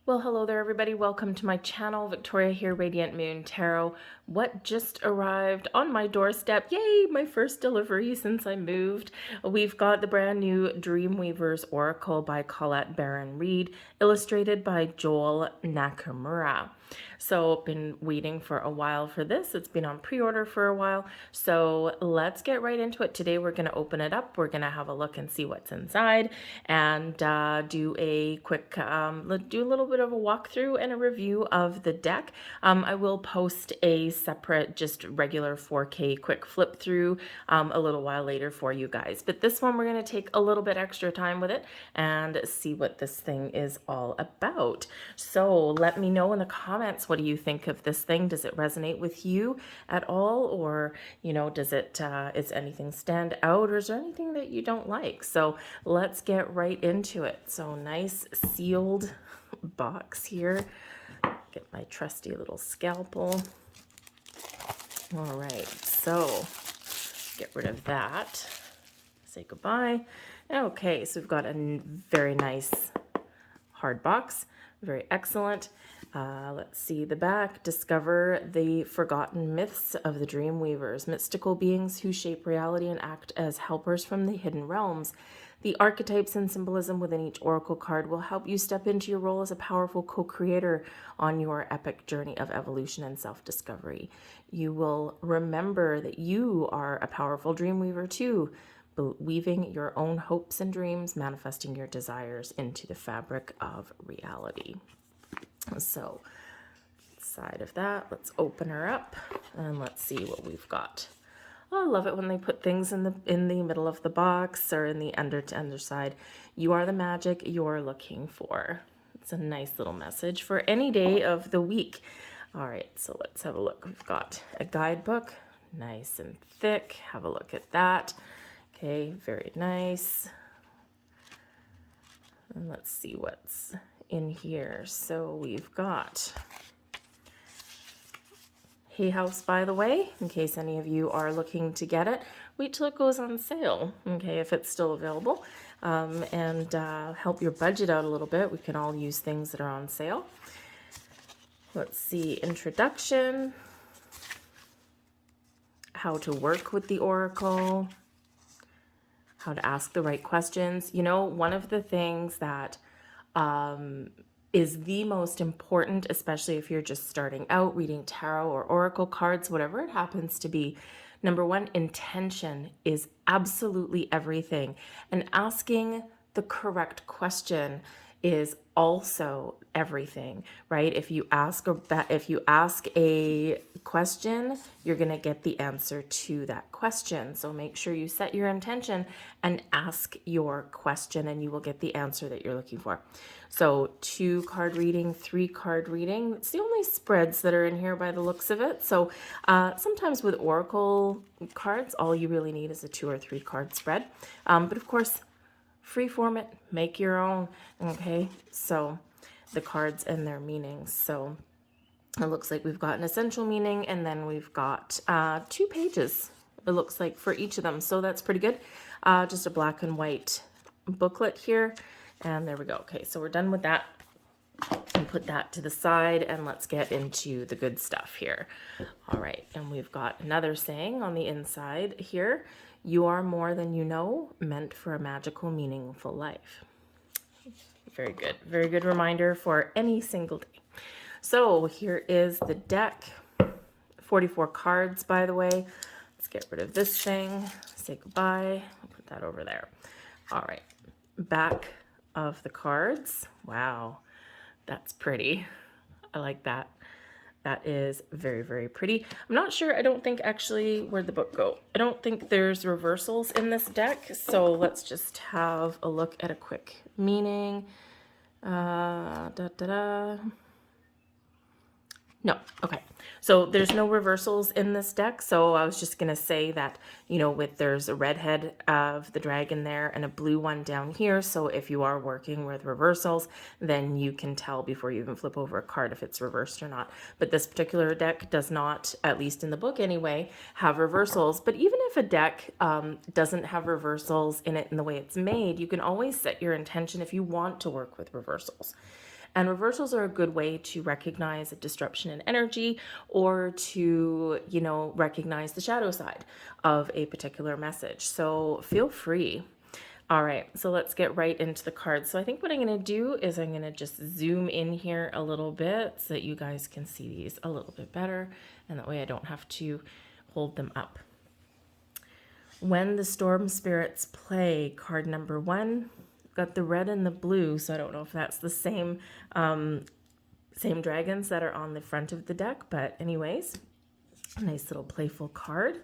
Well, hello there, everybody. Welcome to my channel. Victoria here, Radiant Moon Tarot. What just arrived on my doorstep? Yay, my first delivery since I moved. We've got the brand new Dreamweavers Oracle by Colette Baron-Reid, illustrated by Joel Nakamura. So been waiting for a while for this. It's been on pre-order for a while. So let's get right into it. Today we're going to open it up. We're going to have a look and see what's inside and do a quick, do a little bit of a walkthrough and a review of the deck. I will post a separate, just regular 4K quick flip through a little while later for you guys. But this one, we're going to take a little bit extra time with it and see what this thing is all about. So let me know in the comments, what do you think of this thing? Does it resonate with you at all? Or, you know, does it, is anything stand out, or is there anything that you don't like? So let's get right into it. So nice sealed box here. Get my trusty little scalpel. All right, so get rid of that. Say goodbye. Okay, so we've got a very nice hard box. Very excellent. Let's see the back. Discover the forgotten myths of the Dreamweavers, mystical beings who shape reality and act as helpers from the hidden realms. The archetypes and symbolism within each oracle card will help you step into your role as a powerful co-creator on your epic journey of evolution and self-discovery. You will remember that you are a powerful Dreamweaver too, weaving your own hopes and dreams, manifesting your desires into the fabric of reality. So, side of that, let's open her up and let's see what we've got. Oh, I love it when they put things in the middle of the box or in the underside. You are the magic you're looking for. It's a nice little message for any day of the week. All right, so let's have a look. We've got a guidebook, nice and thick. Have a look at that. Okay, very nice. And let's see what's in here. So we've got Hay House, by the way, in case any of you are looking to get it. Wait till it goes on sale, okay, if it's still available, and help your budget out a little bit. We can all use things that are on sale. Let's see, introduction, how to work with the Oracle, how to ask the right questions. You know, one of the things that is the most important, especially if you're just starting out reading tarot or oracle cards, whatever it happens to be. Number one, intention is absolutely everything. And asking the correct question is also everything, right? If you ask a question, you're going to get the answer to that question. So make sure you set your intention and ask your question, and you will get the answer that you're looking for. So 2 card reading, 3 card reading. It's the only spreads that are in here by the looks of it. So sometimes with oracle cards, all you really need is a 2 or 3 card spread. But of course, free form it, make your own. Okay, so the cards and their meanings. So it looks like we've got an essential meaning, and then we've got 2 pages, it looks like, for each of them. So that's pretty good. Just a black and white booklet here. And there we go. Okay, so we're done with that. And put that to the side, and let's get into the good stuff here. All right, and we've got another saying on the inside here. You are more than you know, meant for a magical, meaningful life. Very good. Very good reminder for any single day. So here is the deck. 44 cards, by the way. Let's get rid of this thing. Say goodbye. I'll put that over there. All right. Back of the cards. Wow. That's pretty. I like that. That is very, very pretty. I'm not sure. I don't think actually, where'd the book go? I don't think there's reversals in this deck. So let's just have a look at a quick meaning. No, okay. So there's no reversals in this deck. So I was just going to say that, you know, there's a red head of the dragon there and a blue one down here. So if you are working with reversals, then you can tell before you even flip over a card if it's reversed or not. But this particular deck does not, at least in the book anyway, have reversals. But even if a deck doesn't have reversals in it in the way it's made, you can always set your intention if you want to work with reversals. And reversals are a good way to recognize a disruption in energy, or to, you know, recognize the shadow side of a particular message. So feel free. All right, so let's get right into the cards. So I think what I'm going to do is I'm going to just zoom in here a little bit so that you guys can see these a little bit better, and that way I don't have to hold them up. When the storm spirits play, card number 1, got the red and the blue, so I don't know if that's the same dragons that are on the front of the deck, but anyways, a nice little playful card.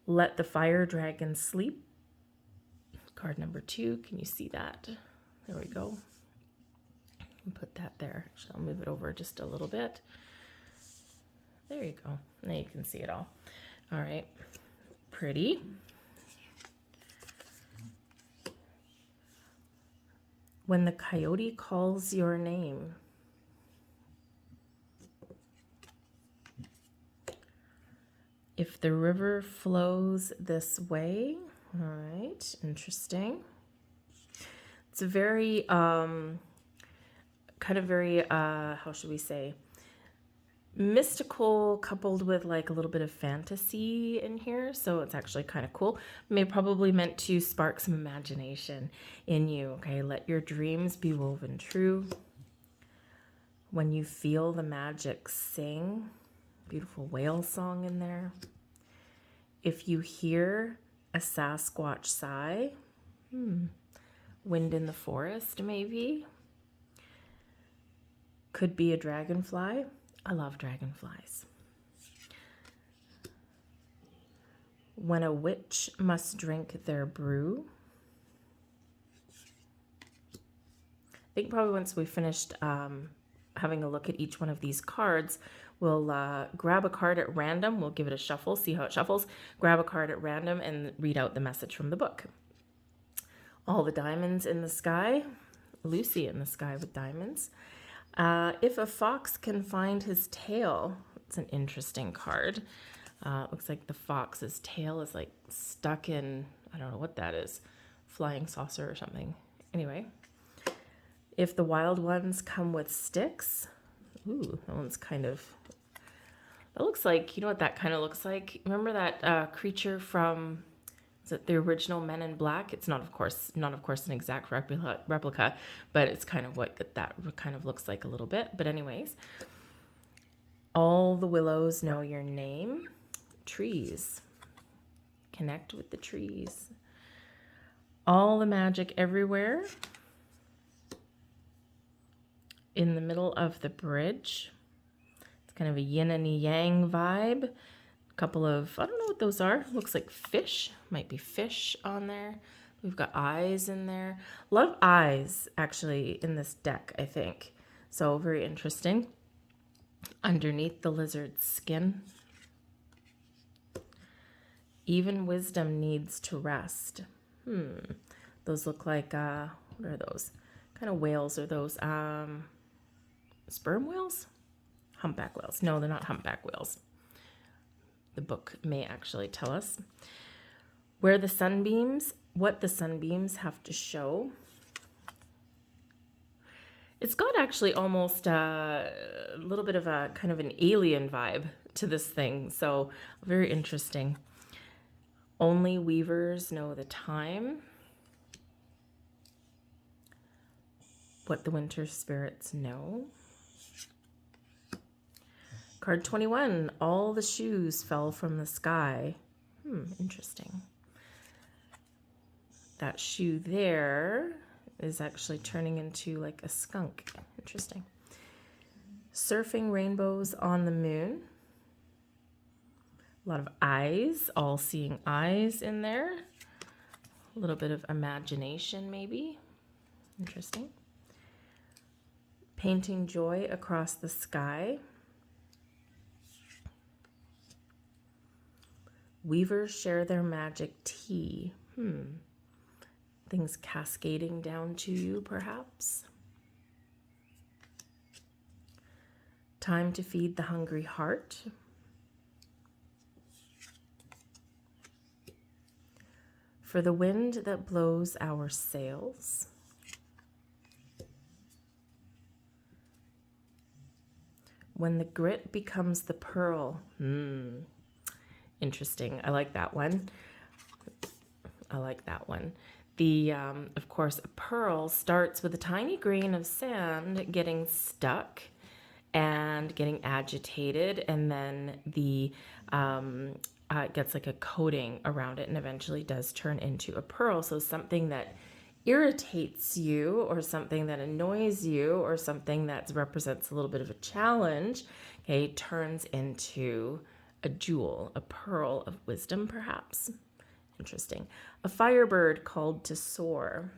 Let the fire dragon sleep. Card number 2, can you see that? There we go. Put that there. I'll move it over just a little bit. There you go. Now you can see it all. All right, pretty. When the coyote calls your name. If the river flows this way. All right, interesting. It's a very, kind of very, how should we say, mystical, coupled with like a little bit of fantasy in here. So it's actually kind of cool. Probably meant to spark some imagination in you. Okay, let your dreams be woven true. When you feel the magic, sing. Beautiful whale song in there. If you hear a Sasquatch sigh, wind in the forest maybe. Could be a dragonfly. I love dragonflies. When a witch must drink their brew. I think probably once we finished having a look at each one of these cards, we'll grab a card at random. We'll give it a shuffle, see how it shuffles. Grab a card at random and read out the message from the book. All the diamonds in the sky. Lucy in the sky with diamonds. If a fox can find his tail. It's an interesting card. Looks like the fox's tail is like stuck in, I don't know what that is, flying saucer or something. Anyway. If the wild ones come with sticks. Ooh, that one's kind of, that looks like, you know what that kind of looks like? Remember that creature from, is it the original Men in Black? It's not of course an exact replica, but it's kind of what that kind of looks like a little bit. But anyways, all the willows know your name. Trees. Connect with the trees. All the magic everywhere. In the middle of the bridge. It's kind of a yin and yang vibe. A couple of, I don't know what those are. Looks like fish. Might be fish on there. We've got eyes in there. A lot of eyes actually in this deck, I think. So very interesting. Underneath the lizard's skin. Even wisdom needs to rest. Those look like, what are those? What kind of whales are those? Sperm whales? Humpback whales. No, they're not humpback whales. The book may actually tell us. Where the sunbeams, what the sunbeams have to show. It's got actually almost a little bit of a kind of an alien vibe to this thing. So very interesting. Only weavers know the time. What the winter spirits know. Card 21, all the shoes fell from the sky. Interesting. That shoe there is actually turning into like a skunk. Interesting. Surfing rainbows on the moon. A lot of eyes, all-seeing eyes in there. A little bit of imagination maybe. Interesting. Painting joy across the sky. Weavers share their magic tea. Things cascading down to you, perhaps. Time to feed the hungry heart. For the wind that blows our sails. when the grit becomes the pearl. Interesting. I like that one. I like that one. Of course, a pearl starts with a tiny grain of sand getting stuck and getting agitated, and then it gets like a coating around it and eventually does turn into a pearl. So something that irritates you or something that annoys you or something that represents a little bit of a challenge, okay, turns into a jewel, a pearl of wisdom, perhaps. Interesting. A firebird called to soar.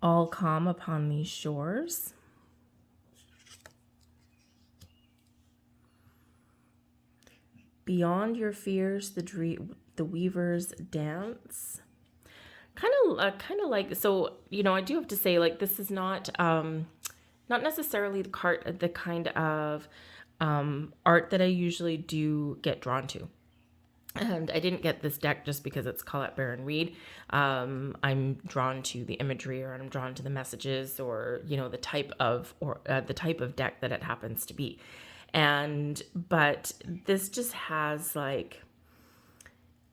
All calm upon these shores. Beyond your fears, the weavers dance. Kind of like, so, you know, I do have to say, like, this is not necessarily the kind of art that I usually do get drawn to. And I didn't get this deck just because it's Colette Baron-Reid. I'm drawn to the imagery, or I'm drawn to the messages, or, you know, the type of deck that it happens to be. But this just has like,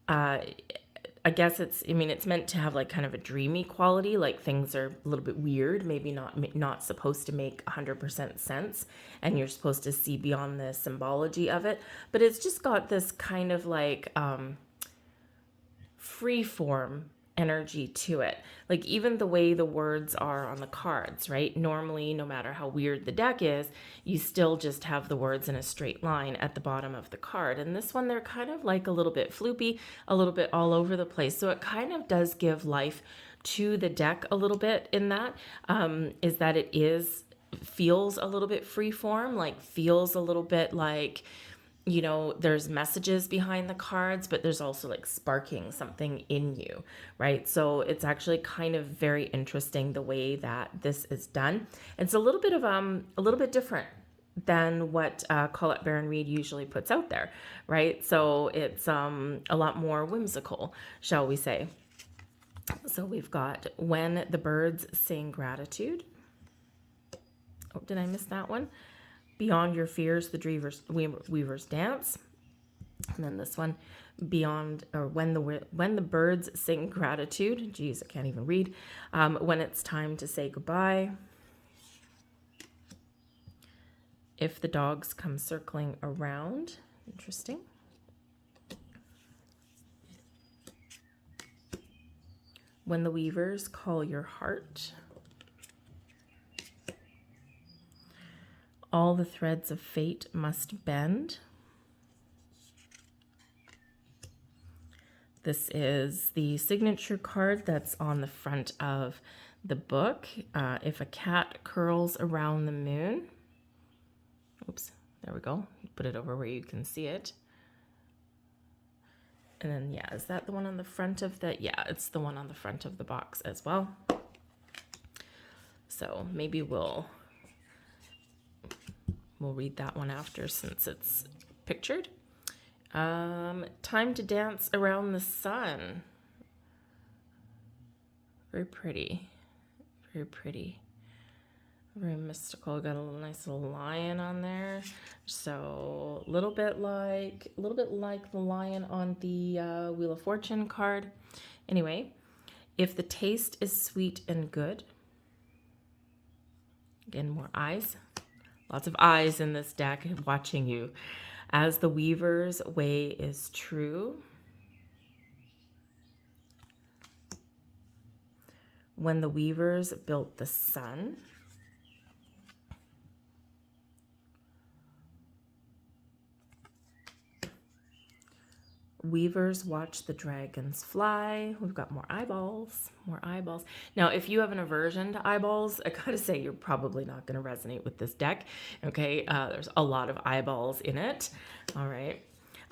I guess it's meant to have like kind of a dreamy quality, like things are a little bit weird, maybe not supposed to make 100% sense, and you're supposed to see beyond the symbology of it, but it's just got this kind of like free form energy to it. Like even the way the words are on the cards, right? Normally, no matter how weird the deck is, you still just have the words in a straight line at the bottom of the card. And this one, they're kind of like a little bit floopy, a little bit all over the place. So it kind of does give life to the deck a little bit in that, is that it feels a little bit free form, like feels a little bit like, you know, there's messages behind the cards, but there's also like sparking something in you, right? So it's actually kind of very interesting the way that this is done. It's a little bit different than what Colette Baron-Reid usually puts out there, right? So it's a lot more whimsical, shall we say. So we've got When the Birds Sing Gratitude. Oh, did I miss that one? Beyond Your Fears, the Weavers Dance. And then this one, When the Birds Sing Gratitude. Geez, I can't even read. When It's Time to Say Goodbye. If the Dogs Come Circling Around. Interesting. When the Weavers Call Your Heart. All the Threads of Fate Must Bend. This is the signature card that's on the front of the book. If a cat curls around the moon. Oops, there we go. Put it over where you can see it. And then, yeah, is that the one on the front of the... Yeah, it's the one on the front of the box as well. So maybe we'll read that one after since it's pictured. Time to Dance Around the Sun. Very pretty. Very pretty. Very mystical. Got a nice little lion on there. So a little bit like the lion on the Wheel of Fortune card. Anyway, if the taste is sweet and good. Again, more eyes. Lots of eyes in this deck watching you. As the Weaver's Way is True. When the Weavers Built the Sun. Weavers Watch the Dragons Fly. We've got more eyeballs, more eyeballs. Now, if you have an aversion to eyeballs, I gotta say you're probably not gonna resonate with this deck, okay? There's a lot of eyeballs in it, all right?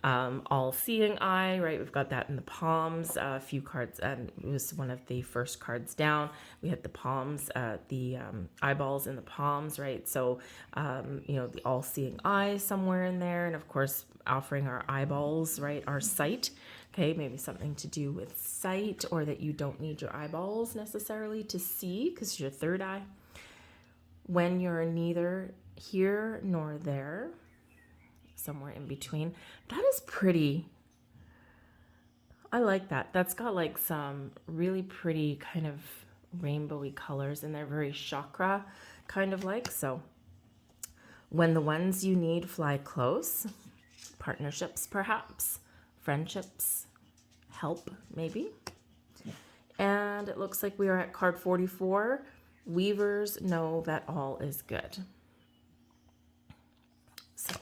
All-Seeing Eye, right? We've got that in the palms, a few cards, and it was one of the first cards down. We had the palms, the eyeballs in the palms, right? So, you know, the All-Seeing Eye somewhere in there, and of course, offering our eyeballs, right? Our sight, okay? Maybe something to do with sight, or that you don't need your eyeballs necessarily to see because your third eye. when you're neither here nor there, somewhere in between. That is pretty. I like that. That's got like some really pretty kind of rainbowy colors and they're very chakra kind of like. So when the ones you need fly close, partnerships perhaps, friendships, help maybe. And it looks like we are at card 44. Weavers know that all is good. So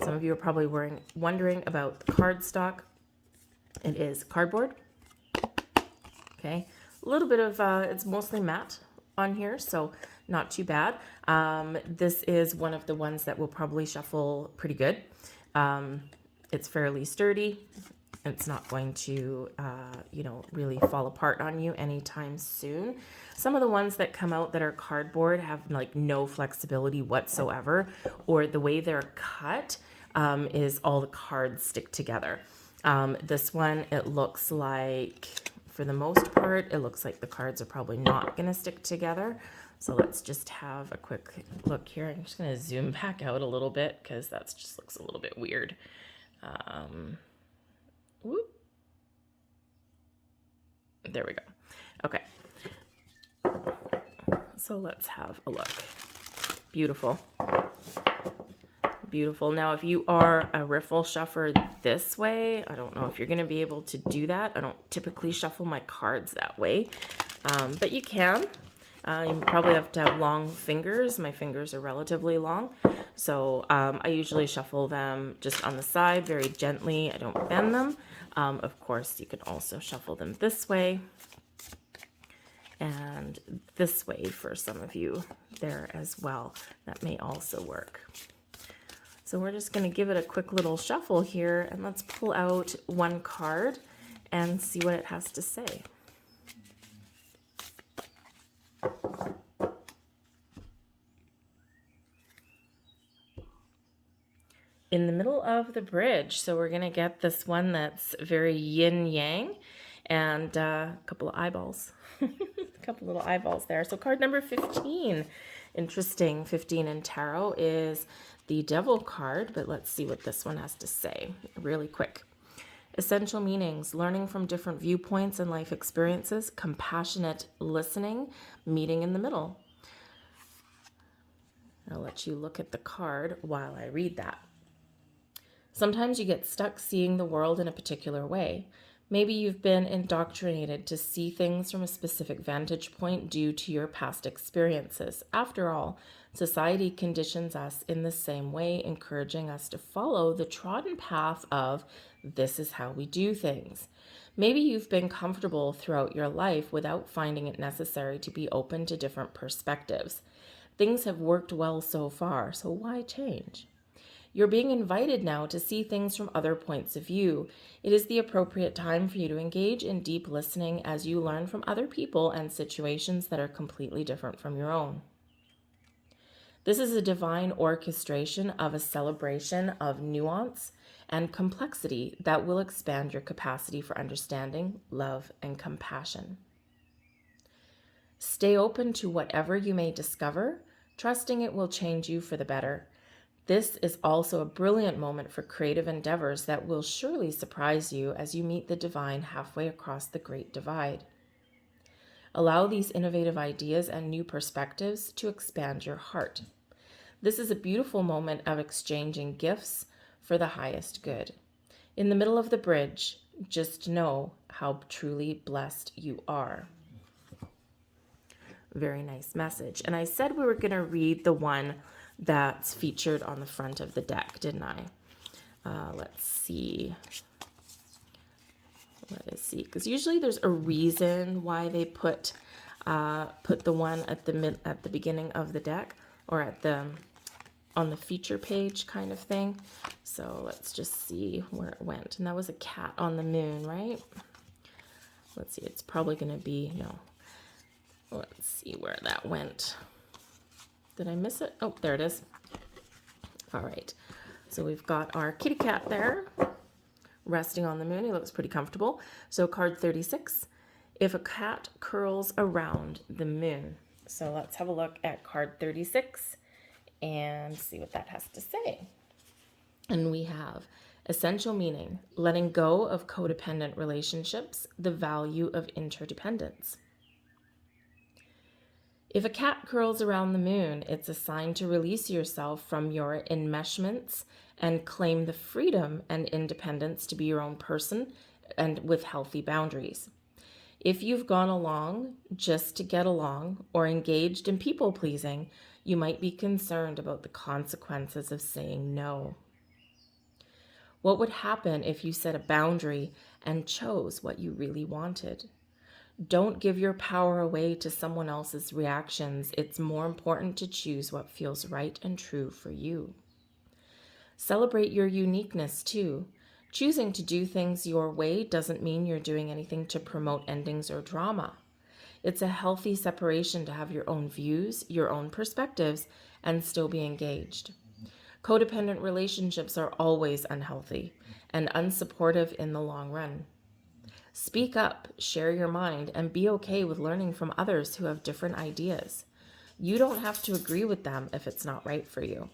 some of you are probably wondering about the cardstock. It is cardboard. Okay, a little bit of, it's mostly matte on here, so not too bad. This is one of the ones that will probably shuffle pretty good. It's fairly sturdy. It's not going to, really fall apart on you anytime soon. Some of the ones that come out that are cardboard have like no flexibility whatsoever, or the way they're cut is all the cards stick together. This one, it looks like, for the most part, it looks like the cards are probably not going to stick together. So let's just have a quick look here. I'm just going to zoom back out a little bit because that just looks a little bit weird. Whoop. There we go. Okay. So let's have a look. Beautiful. Beautiful. Now, if you are a riffle shuffler this way, I don't know if you're going to be able to do that. I don't typically shuffle my cards that way, but you can. You probably have to have long fingers. My fingers are relatively long, so I usually shuffle them just on the side very gently. I don't bend them. Of course, you can also shuffle them this way and this way for some of you there as well. That may also work. So we're just going to give it a quick little shuffle here, and let's pull out one card and see what it has to say. In the middle of the bridge. So we're going to get this one that's very yin-yang and a couple of eyeballs. A couple little eyeballs there. So card number 15. Interesting. 15 in tarot is the Devil card, but let's see what this one has to say really quick. Essential meanings: learning from different viewpoints and life experiences, compassionate listening, meeting in the middle. I'll let you look at the card while I read that. Sometimes you get stuck seeing the world in a particular way. Maybe you've been indoctrinated to see things from a specific vantage point due to your past experiences. After all, society conditions us in the same way, encouraging us to follow the trodden path of this is how we do things. Maybe you've been comfortable throughout your life without finding it necessary to be open to different perspectives. Things have worked well so far, so why change? You're being invited now to see things from other points of view. It is the appropriate time for you to engage in deep listening as you learn from other people and situations that are completely different from your own. This is a divine orchestration of a celebration of nuance and complexity that will expand your capacity for understanding, love, and compassion. Stay open to whatever you may discover, trusting it will change you for the better. This is also a brilliant moment for creative endeavors that will surely surprise you as you meet the divine halfway across the Great Divide. Allow these innovative ideas and new perspectives to expand your heart. This is a beautiful moment of exchanging gifts for the highest good. In the middle of the bridge, just know how truly blessed you are. Very nice message. And I said we were going to read the one that's featured on the front of the deck, didn't I? Let's see. Because usually there's a reason why they put the one at the beginning of the deck, or on the feature page kind of thing. So let's just see where it went. And that was a cat on the moon, right? Let's see. It's probably going to be no. Let's see where that went. Did I miss it? Oh, there it is. All right. So we've got our kitty cat there resting on the moon. He looks pretty comfortable. So card 36. If a cat curls around the moon. So let's have a look at card 36 and see what that has to say. And we have essential meaning, letting go of codependent relationships, the value of interdependence. If a cat curls around the moon, it's a sign to release yourself from your enmeshments and claim the freedom and independence to be your own person and with healthy boundaries. If you've gone along just to get along or engaged in people pleasing, you might be concerned about the consequences of saying no. What would happen if you set a boundary and chose what you really wanted? Don't give your power away to someone else's reactions. It's more important to choose what feels right and true for you. Celebrate your uniqueness too. Choosing to do things your way doesn't mean you're doing anything to promote endings or drama. It's a healthy separation to have your own views, your own perspectives, and still be engaged. Codependent relationships are always unhealthy and unsupportive in the long run. Speak up, share your mind, and be okay with learning from others who have different ideas. You don't have to agree with them if it's not right for you.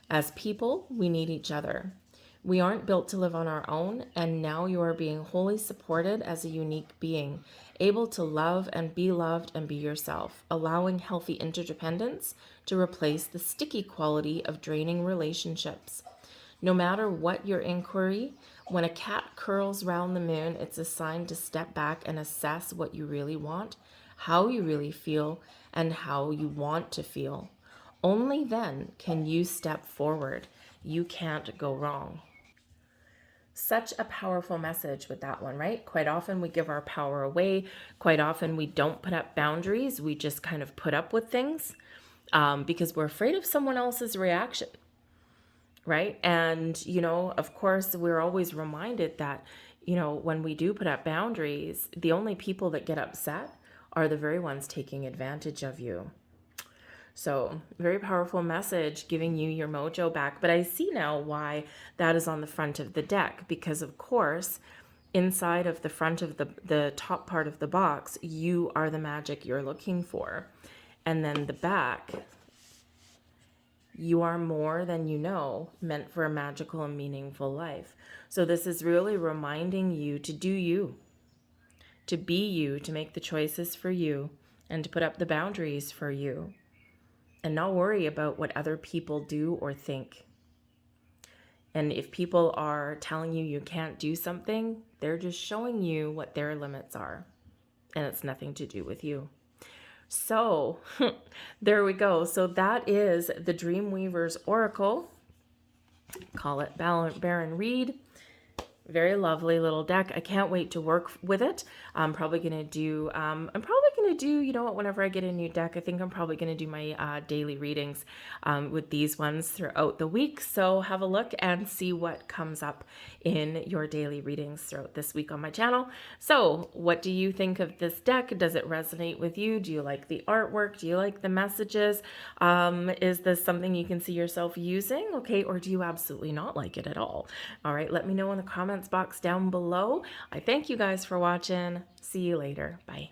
As people, we need each other. We aren't built to live on our own, and now you are being wholly supported as a unique being, able to love and be loved and be yourself, allowing healthy interdependence to replace the sticky quality of draining relationships. No matter what your inquiry, when a cat curls round the moon, it's a sign to step back and assess what you really want, how you really feel, and how you want to feel. Only then can you step forward. You can't go wrong. Such a powerful message with that one, right? Quite often we give our power away. Quite often we don't put up boundaries. We just kind of put up with things because we're afraid of someone else's reaction, right? And, of course, we're always reminded that, when we do put up boundaries, the only people that get upset are the very ones taking advantage of you. So very powerful message, giving you your mojo back. But I see now why that is on the front of the deck, because of course, inside of the front of the top part of the box, you are the magic you're looking for. And then the back, you are more than you know, meant for a magical and meaningful life. So this is really reminding you to do you, to be you, to make the choices for you, and to put up the boundaries for you. And not worry about what other people do or think. And if people are telling you you can't do something, they're just showing you what their limits are. And it's nothing to do with you. So there we go. So that is the Dreamweaver's Oracle. Colette Baron-Reid. Very lovely little deck. I can't wait to work with it. I'm probably going to do, whenever I get a new deck, I think I'm probably going to do my daily readings with these ones throughout the week. So have a look and see what comes up in your daily readings throughout this week on my channel. So what do you think of this deck? Does it resonate with you? Do you like the artwork? Do you like the messages? Is this something you can see yourself using? Okay, or do you absolutely not like it at all? All right, let me know in the comments box down below. I thank you guys for watching. See you later. Bye.